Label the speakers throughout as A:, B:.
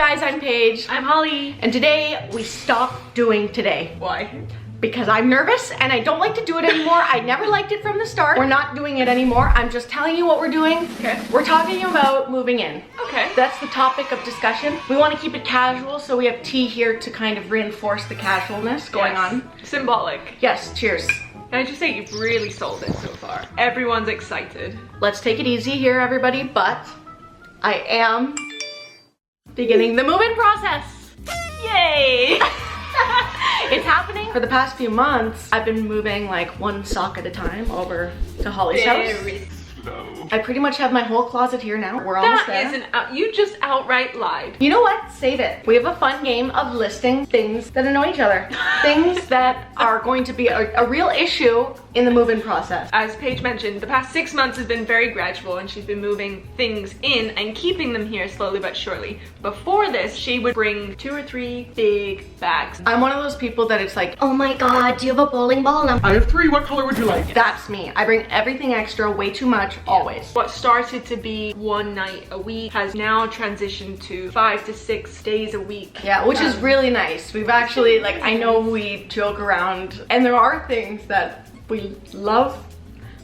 A: guys, I'm Paige.
B: I'm Holly.
A: And today we stopped doing today.
B: Why?
A: Because I'm nervous and I don't like to do it anymore. I never liked it from the start. We're not doing it anymore. I'm just telling you what we're doing.
B: Okay.
A: We're talking about moving in.
B: Okay.
A: That's the topic of discussion. We want to keep it casual, so we have tea here to kind of reinforce the casualness going on.
B: Symbolic.
A: Yes, cheers.
B: Can I just say you've really sold it so far. Everyone's excited.
A: Let's take it easy here, everybody, but I am beginning the move-in process.
B: Yay!
A: It's happening. For the past few months, I've been moving like one sock at a time over to Holly's house.
B: Very slow.
A: I pretty much have my whole closet here now. We're almost there.
B: That isn't you just outright lied.
A: You know what? Save it. We have a fun game of listing things that annoy each other. Things that are going to be a real issue in the move-in process.
B: As Paige mentioned, the past 6 months has been very gradual and she's been moving things in and keeping them here slowly but surely. Before this, she would bring 2 or 3 big bags.
A: I'm one of those people that it's like, oh my god, do you have a bowling ball?
C: I have 3, what color would you like?
A: That's me. I bring everything extra, way too much, always.
B: What started to be 1 night a week has now transitioned to 5 to 6 days a week.
A: Yeah, which is really nice. We've actually, like, I know we joke around and there are things that we love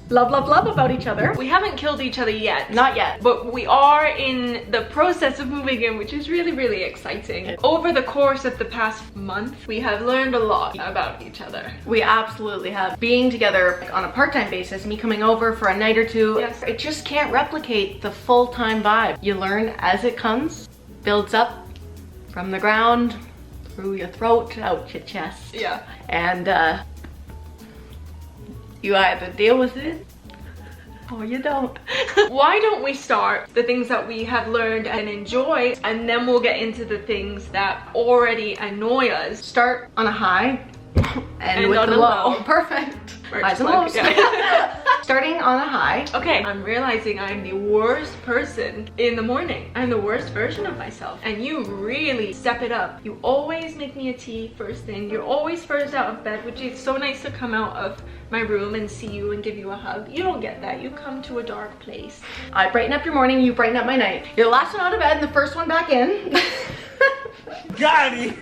A: about each other.
B: We haven't killed each other yet.
A: Not yet.
B: But we are in the process of moving in, which is really, really exciting. Over the course of the past month, we have learned a lot about each other.
A: We absolutely have. Being together on a part-time basis, me coming over for a night or two,
B: Yes.
A: it just can't replicate the full-time vibe. You learn as it comes, builds up from the ground, through your throat, out your chest.
B: Yeah.
A: And you either deal with it or you don't.
B: Why don't we start the things that we have learned and enjoy, and then we'll get into the things that already annoy us.
A: Start on a high and with
B: on
A: the
B: a
A: low.
B: low.
A: Perfect.
B: Merch
A: Highs and
B: plug,
A: lows.
B: yeah.
A: Starting on a high.
B: Okay, I'm realizing I'm the worst person in the morning. I'm the worst version of myself. And you really step it up. You always make me a tea first thing. You're always first out of bed, which is so nice to come out of my room and see you and give you a hug. You don't get that. You come to a dark place.
A: I brighten up your morning, you brighten up my night. You're the last one out of bed and the first one back in.
C: Got it!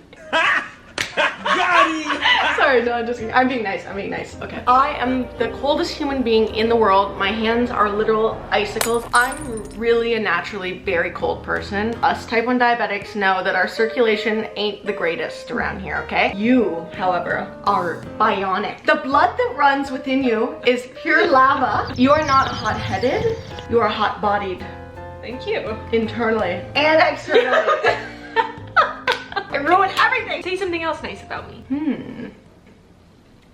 C: Got it!
A: Sorry, no, I'm being nice, I'm being nice. Okay. I am the coldest human being in the world. My hands are literal icicles. I'm really a naturally very cold person. Us type 1 diabetics know that our circulation ain't the greatest around here, okay? You, however, are bionic. The blood that runs within you is pure lava. You are not hot-headed, you are hot-bodied.
B: Thank you.
A: Internally and externally. I ruined everything.
B: Say something else nice about me.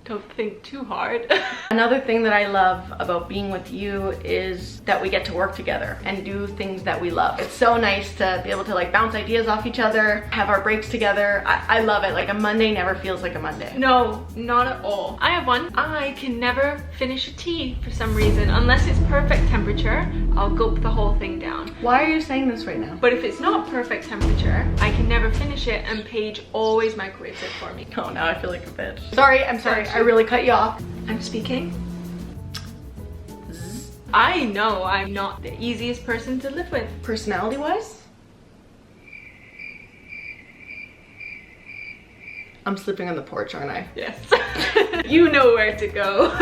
B: Don't think too hard.
A: Another thing that I love about being with you is that we get to work together and do things that we love. It's so nice to be able to like bounce ideas off each other, have our breaks together. I love it. Like a Monday never feels like a Monday.
B: No, not at all. I have one. I can never finish a tea for some reason. Unless it's perfect temperature, I'll gulp the whole thing down.
A: Why are you saying this right now?
B: But if it's not perfect temperature, I can never finish it, and Paige always microwaves it for me.
A: Oh, now I feel like a bitch. Sorry, I'm sorry. I really cut you off.
B: I'm speaking. I know I'm not the easiest person to live with.
A: Personality-wise? I'm sleeping on the porch, aren't I?
B: Yes. You know where to go.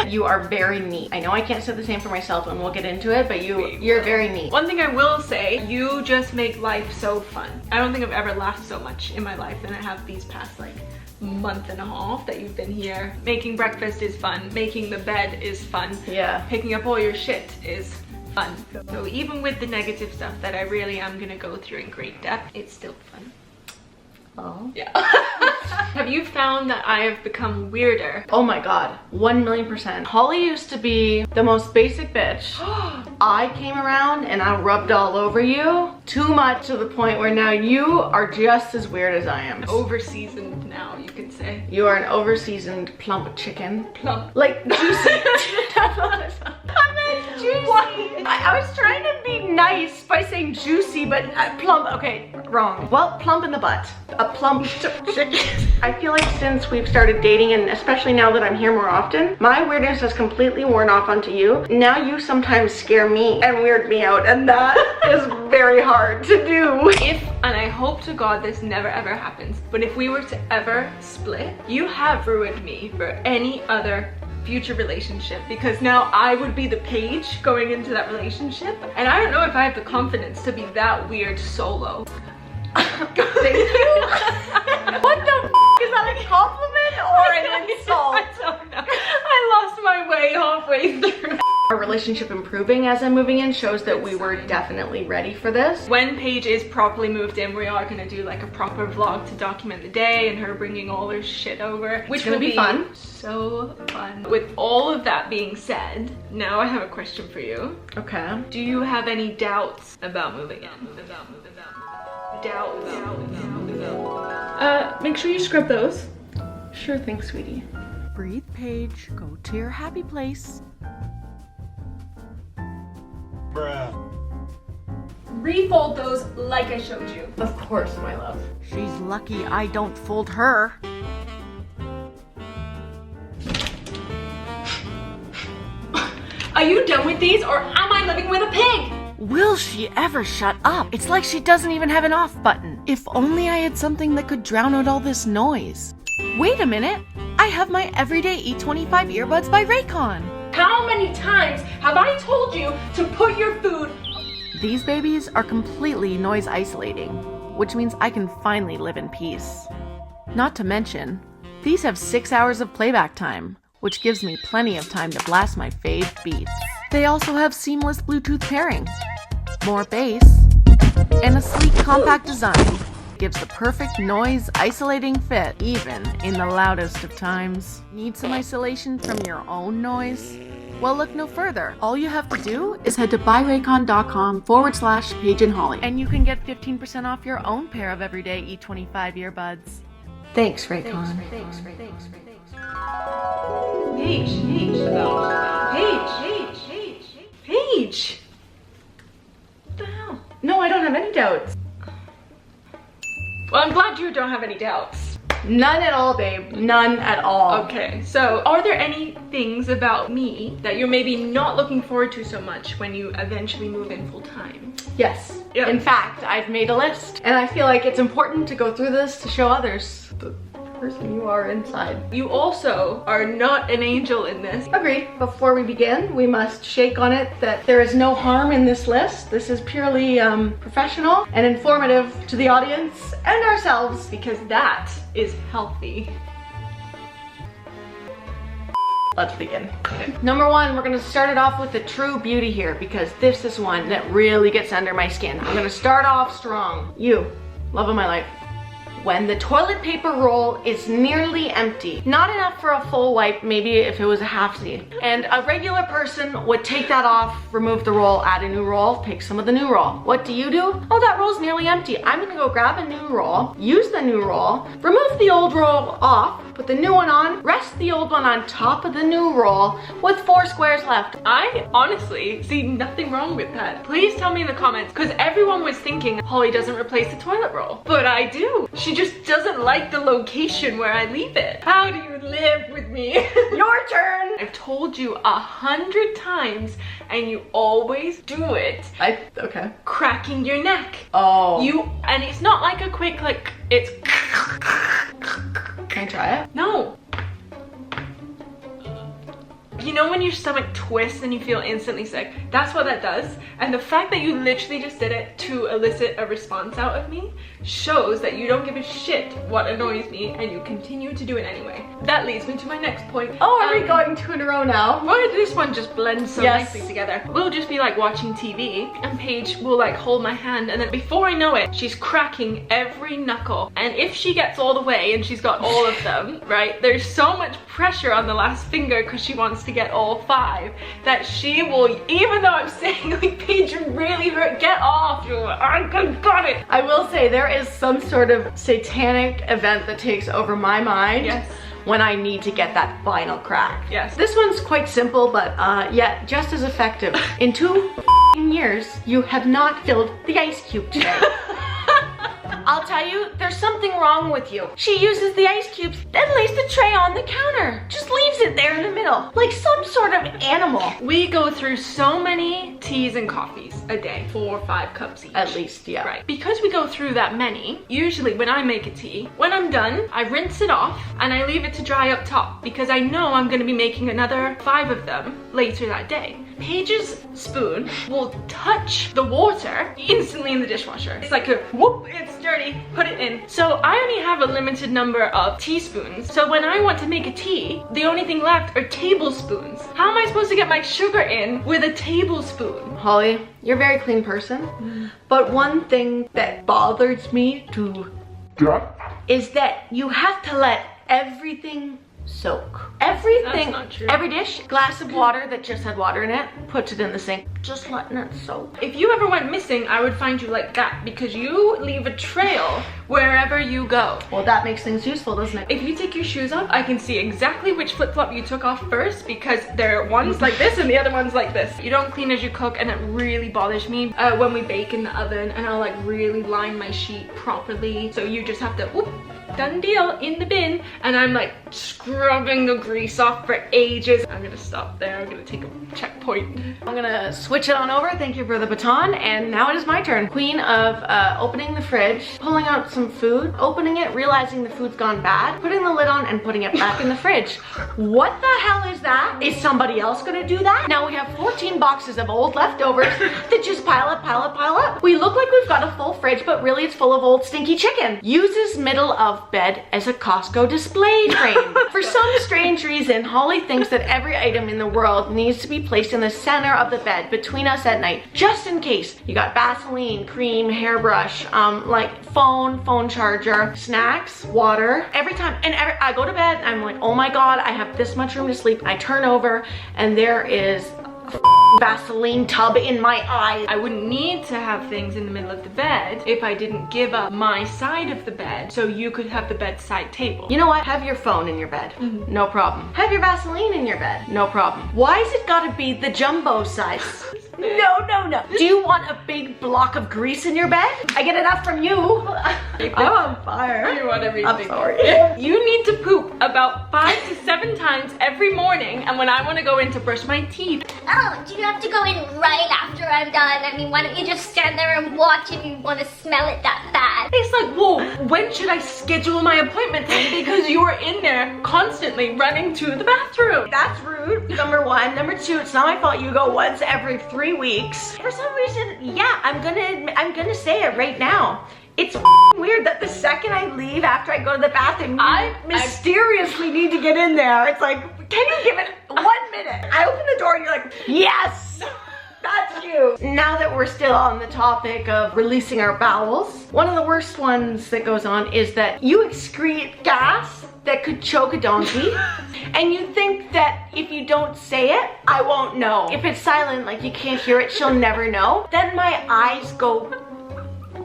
A: You are very neat. I know I can't say the same for myself and we'll get into it, but you're very neat.
B: One thing I will say, you just make life so fun. I don't think I've ever laughed so much in my life than I have these past like month and a half that you've been here. Making breakfast is fun. Making the bed is fun.
A: Yeah.
B: Picking up all your shit is fun. So even with the negative stuff that I really am gonna go through in great depth, it's still fun.
A: Oh.
B: Yeah. Have you found that I have become weirder?
A: Oh my god, 1,000,000%. Holly used to be the most basic bitch. I came around and I rubbed all over you. Too much to the point where now you are just as weird as I am.
B: Over-seasoned now, you could say.
A: You are an over-seasoned plump chicken.
B: Plump.
A: Like juicy. I meant juicy. I was trying to be nice by saying juicy, but plump. Okay, wrong. Well, plump in the butt. A plump chicken. I feel like since we've started dating, and especially now that I'm here more often, my weirdness has completely worn off onto you. Now you sometimes scare me and weird me out, and that is very hard to do.
B: If, and I hope to God this never ever happens, but if we were to ever split, you have ruined me for any other future relationship, because now I would be the Paige going into that relationship, and I don't know if I have the confidence to be that weird solo.
A: Thank you. What the f is that, a compliment or an insult?
B: I don't know. I lost my way halfway through.
A: Our relationship improving as I'm moving in shows that we were definitely ready for this.
B: When Paige is properly moved in, we are gonna do like a proper vlog to document the day and her bringing all her shit over, which will be fun. So fun. With all of that being said, now I have a question for you.
A: Okay.
B: Do you have any doubts about moving in? Doubts. Make sure you scrub those.
A: Sure thing, sweetie.
D: Breathe, Paige. Go to your happy place.
C: Bruh.
B: Refold those like I showed you.
A: Of course, my love.
D: She's lucky I don't fold her.
B: Are you done with these, or am I living with a pig?
D: Will she ever shut up? It's like she doesn't even have an off button. If only I had something that could drown out all this noise. Wait a minute. I have my everyday E25 earbuds by Raycon.
B: How many times have I told you to put your food?
D: These babies are completely noise isolating, which means I can finally live in peace. Not to mention, these have 6 hours of playback time, which gives me plenty of time to blast my fave beats. They also have seamless Bluetooth pairing, more bass, and a sleek compact design. Gives the perfect noise isolating fit even in the loudest of times. Need some isolation from your own noise? Well, look no further. All you have to do is head to buyraycon.com/Paige and Holly, and you can get 15% off your own pair of everyday E25 earbuds.
A: Thanks, Raycon.
B: Paige! What the hell?
A: No, I don't have any doubts.
B: Well, I'm glad you don't have any doubts.
A: None at all, babe. None at all.
B: Okay, so are there any things about me that you're maybe not looking forward to so much when you eventually move in full time?
A: Yes.
B: Yeah.
A: In fact, I've made a list, and I feel like it's important to go through this to show others the person you are inside.
B: You also are not an angel in this.
A: Agreed. Before we begin, we must shake on it that there is no harm in this list. This is purely professional and informative to the audience and ourselves.
B: Because that is healthy.
A: Let's begin. Number one, we're gonna start it off with the true beauty here, because this is one that really gets under my skin. I'm gonna start off strong. You, love of my life. When the toilet paper roll is nearly empty, not enough for a full wipe, maybe if it was a half seed, and a regular person would take that off, remove the roll, add a new roll, take some of the new roll. What do? Oh, that roll's nearly empty. I'm gonna go grab a new roll, use the new roll, remove the old roll off, put the new one on, rest the old one on top of the new roll with 4 squares left.
B: I honestly see nothing wrong with that. Please tell me in the comments, because everyone was thinking Holly doesn't replace the toilet roll. But I do. She just doesn't like the location where I leave it. How do you live with me?
A: Your turn.
B: I've told you 100 times and you always do it.
A: Okay.
B: Cracking your neck.
A: Oh.
B: And it's not like a quick, like, it's...
A: Can I try it?
B: No. You know when your stomach twists and you feel instantly sick? That's what that does. And the fact that you literally just did it to elicit a response out of me shows that you don't give a shit what annoys me and you continue to do it anyway. That leads me to my next point.
A: Oh, are we going 2 in a row now?
B: Well, this one just blends so
A: Yes.
B: nicely together. We'll just be like watching TV and Paige will like hold my hand, and then before I know it, she's cracking every knuckle. And if she gets all the way and she's got all of them, right, there's so much pressure on the last finger because she wants to get all 5 that she will, even though I'm saying like, Paige, you're really hurt, get off. You're like, I got it.
A: I will say there is some sort of satanic event that takes over my mind.
B: Yes.
A: when I need to get that final crack.
B: Yes.
A: This one's quite simple, but yet just as effective. In 2 years, you have not filled the ice cube tray. I'll tell you, there's something wrong with you. She uses the ice cubes, then lays the tray on the counter. Just leaves it there in the middle, like some sort of animal.
B: We go through so many teas and coffees a day, 4 or 5 cups each.
A: At least, yeah.
B: Right. Because we go through that many, usually when I make a tea, when I'm done, I rinse it off and I leave it to dry up top because I know I'm gonna be making another 5 of them later that day. Paige's spoon will touch the water instantly in the dishwasher. It's like a whoop, it's dirty, put it in. So I only have a limited number of teaspoons. So when I want to make a tea, the only thing left are tablespoons. How am I supposed to get my sugar in with a tablespoon?
A: Holly, you're a very clean person, but one thing that bothers me is that you have to let everything soak. Everything,
B: That's not true.
A: every dish, glass of water that just had water in it, puts it in the sink, just letting it soak.
B: If you ever went missing, I would find you like that because you leave a trail wherever you go.
A: Well, that makes things useful, doesn't it?
B: If you take your shoes off, I can see exactly which flip-flop you took off first because there are ones like this and the other one's like this. You don't clean as you cook and it really bothers me when we bake in the oven and I'll like really line my sheet properly. So you just have to, whoop, done deal, in the bin, and I'm like scrubbing the grease off for ages. I'm gonna stop there, I'm gonna take a checkpoint.
A: I'm gonna switch it on over, thank you for the baton, and now it is my turn. Queen of opening the fridge, pulling out some food, opening it, realizing the food's gone bad, putting the lid on and putting it back in the fridge. What the hell is that? Is somebody else gonna do that? Now we have 14 boxes of old leftovers that just pile up, pile up, pile up. We look like we've got a full fridge, but really it's full of old stinky chicken. Uses middle of bed as a Costco display frame. For some strange reason, Holly thinks that every item in the world needs to be placed in the center of the bed between us at night, just in case. You got Vaseline, cream, hairbrush, like phone charger, snacks, water. Every time, I go to bed, I'm like, oh my God, I have this much room to sleep. I turn over and there is a Vaseline tub in my eye.
B: I wouldn't need to have things in the middle of the bed if I didn't give up my side of the bed so you could have the bedside table.
A: You know what? Have your phone in your bed. No problem. Have your Vaseline in your bed. No problem. Why has it gotta be the jumbo size? No, no, no. Do you want a big block of grease in your bed? I get enough from you. I'm on fire.
B: You want everything.
A: I'm sorry.
B: You need to poop about 5 to 7 times every morning, and when I want to go in to brush my teeth.
E: Oh, do you have to go in right after I'm done? I mean, why don't you just stand there and watch if you want to smell it that bad?
B: It's like, whoa, when should I schedule my appointment then? Because you are in there constantly running to the bathroom.
A: That's rude, number one. Number two, it's not my fault you go once every 3 weeks. For some reason, yeah, I'm gonna say it right now. It's weird that the second I leave after I go to the bathroom, I mysteriously need to get in there. It's like, can you give it 1 minute? I open the door and you're like, yes! That's you. Now that we're still on the topic of releasing our bowels, one of the worst ones that goes on is that you excrete gas that could choke a donkey, and you think that if you don't say it, I won't know. If it's silent, like you can't hear it, she'll never know. Then my eyes go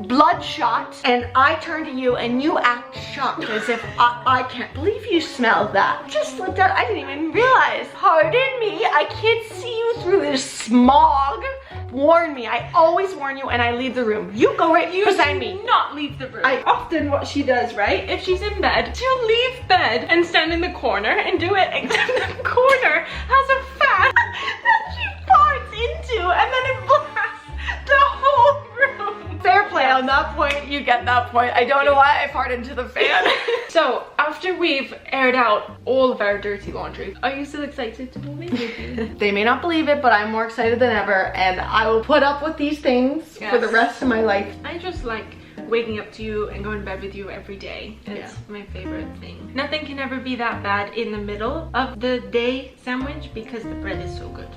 A: bloodshot, and I turn to you and you act shocked as if I can't believe you smelled that. Just slipped out, I didn't even realize. Pardon me, I can't see you through this smog. Warn me, I always warn you and I leave the room. You go right beside me.
B: Not leave the room. Often what she does, right? If she's in bed, she'll leave bed and stand in the corner and do it, except the corner has a fan that she farts into and then it blasts the whole room.
A: Fair play on that point, you get that point. I don't know why I fart into the fan.
B: So, after we've aired out all of our dirty laundry, are you still excited to move in with you?
A: They may not believe it, but I'm more excited than ever, and I will put up with these things for the rest of my life.
B: I just like waking up to you and going to bed with you every day. It's my favorite thing. Nothing can ever be that bad in the middle of the day sandwich because the bread is so good.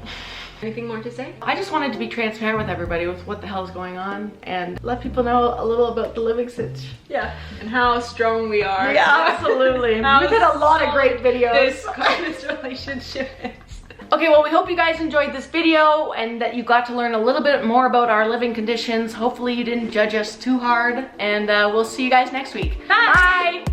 B: Anything more to say?
A: I just wanted to be transparent with everybody with what the hell's going on and let people know a little about the living sitch.
B: Yeah, and how strong we are.
A: Yeah, absolutely. We've had a lot of great videos.
B: This relationship is.
A: Okay, well, we hope you guys enjoyed this video and that you got to learn a little bit more about our living conditions. Hopefully you didn't judge us too hard, and we'll see you guys next week. Bye!